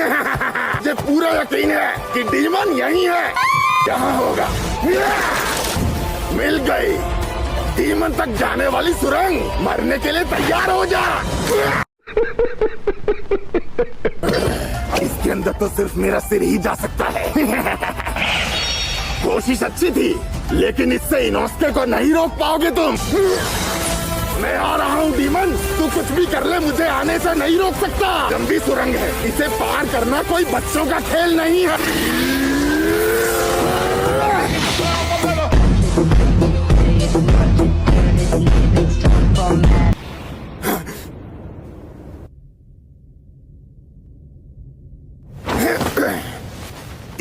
मुझे पूरा यकीन है कि डीमन यही है। कहाँ होगा? मिल गई। डीमन तक जाने वाली सुरंग। मरने के लिए तैयार हो जा। इसके अंदर तो सिर्फ मेरा सिर ही जा सकता है। कोशिश अच्छी थी, लेकिन इससे इनोस्के को नहीं रोक पाओगे तुम। मैं आ रहा हूँ डीमन, तू कुछ भी कर ले, मुझे आने से नहीं रोक सकता। लंबी सुरंग है, इसे पार करना कोई बच्चों का खेल नहीं है।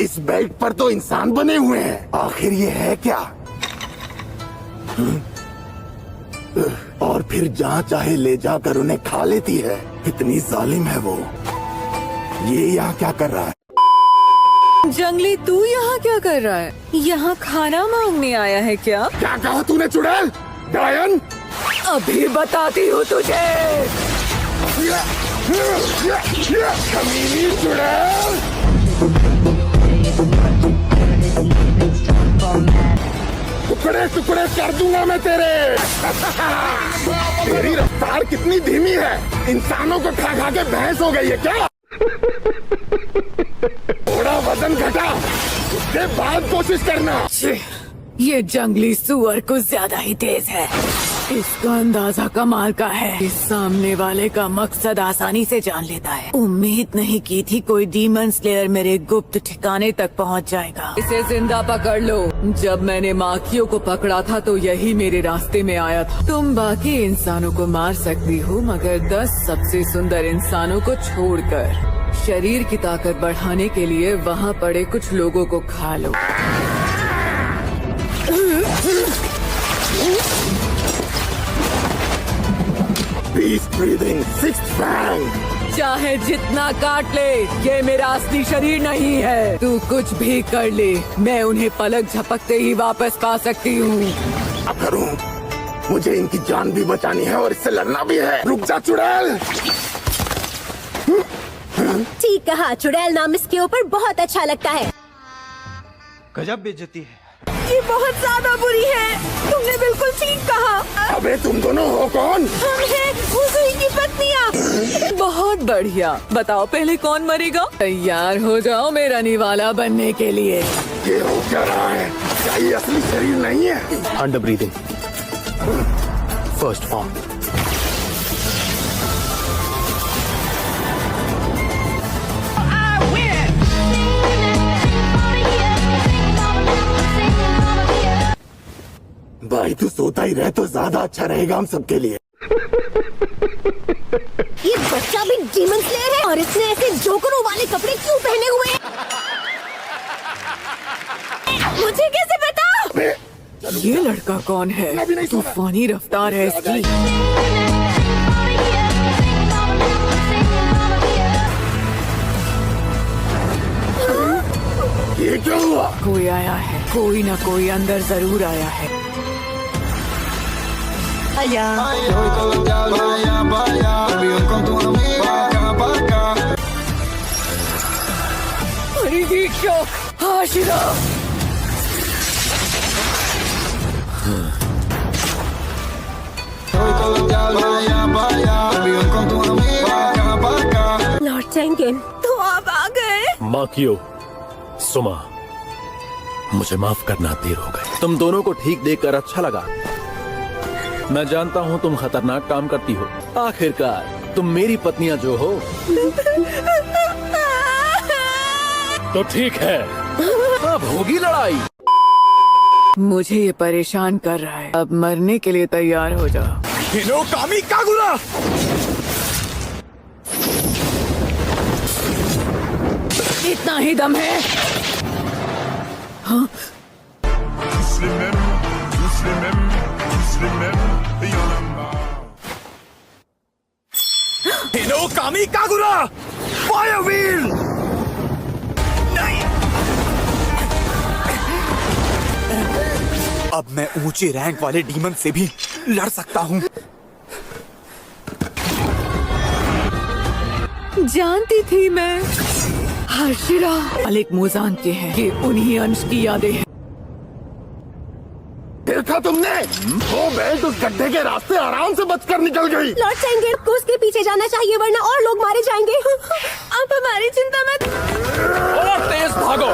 इस बेल्ट पर तो इंसान बने हुए हैं। आखिर ये है क्या? और फिर जहाँ चाहे ले जाकर उन्हें खा लेती है। कितनी जालिम है वो। ये यहाँ क्या कर रहा है? जंगली, तू यहाँ क्या कर रहा है? यहाँ खाना मांगने आया है क्या? क्या कहा तूने चुड़ैल? डायन? अभी बताती हूँ तुझे। कमीनी चुड़ैल! टुकड़े टुकड़े कर दूंगा मैं तेरे। तेरी रफ्तार कितनी धीमी है। इंसानों को खा खा के भैंस हो गई है क्या? थोड़ा वजन घटा, उसके बाद कोशिश करना। ये जंगली सुअर कुछ ज्यादा ही तेज है। इसका अंदाजा कमाल का है। इस सामने वाले का मकसद आसानी से जान लेता है। उम्मीद नहीं की थी कोई डीमन स्लेयर मेरे गुप्त ठिकाने तक पहुंच जाएगा। इसे जिंदा पकड़ लो। जब मैंने माखियों को पकड़ा था तो यही मेरे रास्ते में आया था। तुम बाकी इंसानों को मार सकती हो, मगर 10 सबसे सुंदर इंसानों को छोड़कर। शरीर की ताकत बढ़ाने के लिए वहाँ पड़े कुछ लोगों को खा लो। Beast breathing, sixth fang. चाहे जितना काट ले, ये मेरा असली शरीर नहीं है। तू कुछ भी कर ले, मैं उन्हें पलक झपकते ही वापस पा सकती हूँ। क्या करूं? मुझे इनकी जान भी बचानी है और इससे लड़ना भी है। रुक जा चुड़ैल। ठीक कहा, चुड़ैल नाम इसके ऊपर बहुत अच्छा लगता है। गजब बेइज्जती है। ये बहुत ज्यादा बुरी है। तुमने बिल्कुल ठीक कहा। अबे तुम दोनों हो कौन? हम हैं हुजूर की पत्नियाँ। बहुत बढ़िया। बताओ पहले कौन मरेगा? तैयार हो जाओ मेरा निवाला बनने के लिए। ये हो क्या रहा है? क्या ये असली शरीर नहीं है? Under breathing, first form. भाई तू सोता ही रहे तो ज्यादा अच्छा रहेगा हम सबके लिए। ये बच्चा भी डीमन स्लेयर है और इसने ऐसे जोकरों वाले कपड़े क्यों पहने हुए हैं? मुझे कैसे पता? ये लड़का कौन है? तूफानी रफ्तार है इसकी। ये क्या हुआ? कोई आया है, कोई ना कोई अंदर जरूर आया है। अरे दीक्षा, आशिरा। लॉर्ड टेंगन, तो आप आ गए। माकियो, सुमा, मुझे माफ करना, देर हो गई। तुम दोनों को ठीक देखकर अच्छा लगा। मैं जानता हूँ तुम खतरनाक काम करती हो। आखिरकार तुम मेरी पत्नियां जो हो। तो ठीक है, अब होगी लड़ाई। मुझे ये परेशान कर रहा है। अब मरने के लिए तैयार हो जाओ। Hinokami Kagura! इतना ही दम है? हाँ? Hinokami Kagura! Fire wheel! नहीं! अब मैं ऊंचे रैंक वाले डीमन से भी लड़ सकता हूँ। जानती थी मैं। हर्षिरा मालिक मुँह जानते हैं कि उन्हीं अंश की यादें हैं। देखा तुमने? वो बेल्ट उस गड्ढे के रास्ते आराम से बचकर निकल गई। लॉर्ड सेंगेट को उसके पीछे जाना चाहिए वरना और लोग मारे जाएंगे। आप हमारी चिंता मत। और तेज भागो।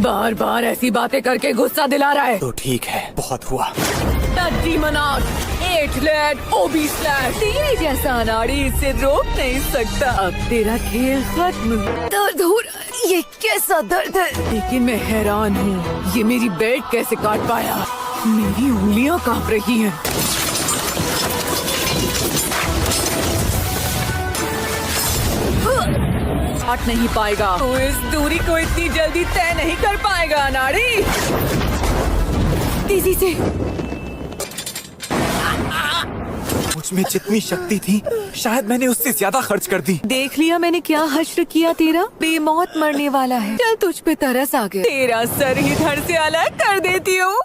बार बार ऐसी बातें करके गुस्सा दिला रहा है। तो ठीक है, बहुत हुआ। demon out, 8 lead, OB slash। तेरे जैसा अनाड़ी इसे रोक नहीं सकता। अब तेरा खेल खत्म। दर्द हो रहा है। ये कैसा दर्द है? लेकिन मैं हैरान हूँ, ये मेरी बेल्ट कैसे काट पाया? मेरी उंगलियाँ कांप रही हैं। हट नहीं पाएगा। तू इस दूरी को इतनी जल्दी तय नहीं कर पाएगा अनाड़ी। तेजी से। मुझ में जितनी शक्ति थी शायद मैंने उससे ज्यादा खर्च कर दी। देख लिया मैंने क्या हश्र किया तेरा? बेमौत मरने वाला है। चल तुझ पे तरस आ गया। तेरा सर ही धड़ से अलग कर देती हूँ।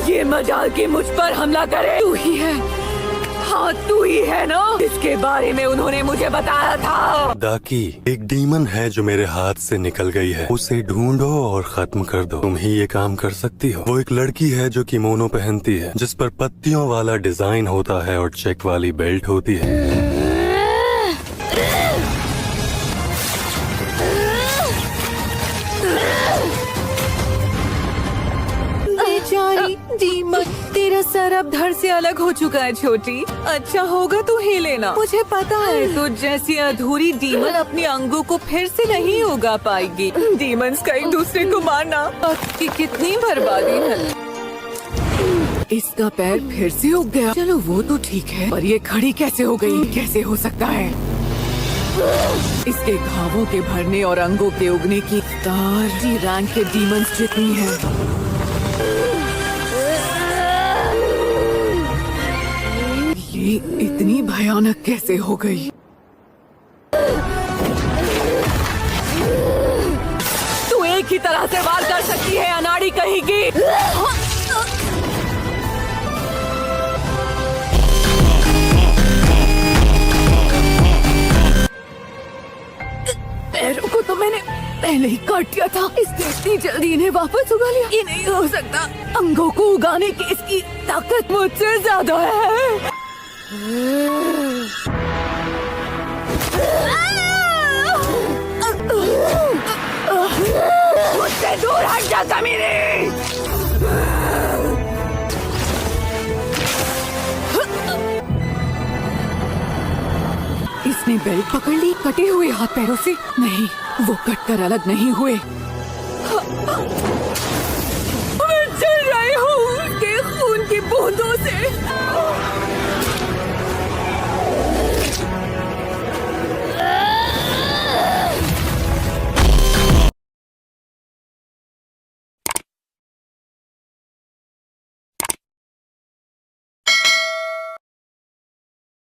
ये मजाल कि मुझ पर हमला करे। तू ही है। हाँ तू ही है ना, इसके बारे में उन्होंने मुझे बताया था। दाकी, एक डीमन है जो मेरे हाथ से निकल गई है, उसे ढूंढो और खत्म कर दो। तुम ही ये काम कर सकती हो। वो एक लड़की है जो किमोनो पहनती है, जिस पर पत्तियों वाला डिजाइन होता है और चेक वाली बेल्ट होती है। बेचारी डीमन, तेरा सर अब धड़ से अलग हो चुका है छोटी। अच्छा होगा तू ही लेना। मुझे पता है तो जैसी अधूरी डीमन अपने अंगों को फिर से नहीं उगा पाएगी। डीमंस का एक दूसरे को मारना की कितनी बर्बादी है। इसका पैर फिर से उग गया। चलो वो तो ठीक है, पर ये खड़ी कैसे हो गई? कैसे हो सकता है? इसके घावों के भरने और अंगों के उगने की तार रैंक के डीमंस जितनी है। ये इतनी भयानक कैसे हो गई? तू एक ही तरह से वार कर सकती है अनाड़ी कहेगी। पैरों को तो मैंने पहले ही काट दिया था, इसने इतनी जल्दी इन्हें वापस उगा लिया। ये नहीं हो सकता। अंगों को उगाने की इसकी ताकत मुझसे ज्यादा है। मुझसे दूर हट जा कमीने। इसने बेल्ट पकड़ ली। कटे हुए हाथ पैरों से नहीं, वो कटकर अलग नहीं हुए। मैं जल रही हूँ उसके खून की बूंदों से।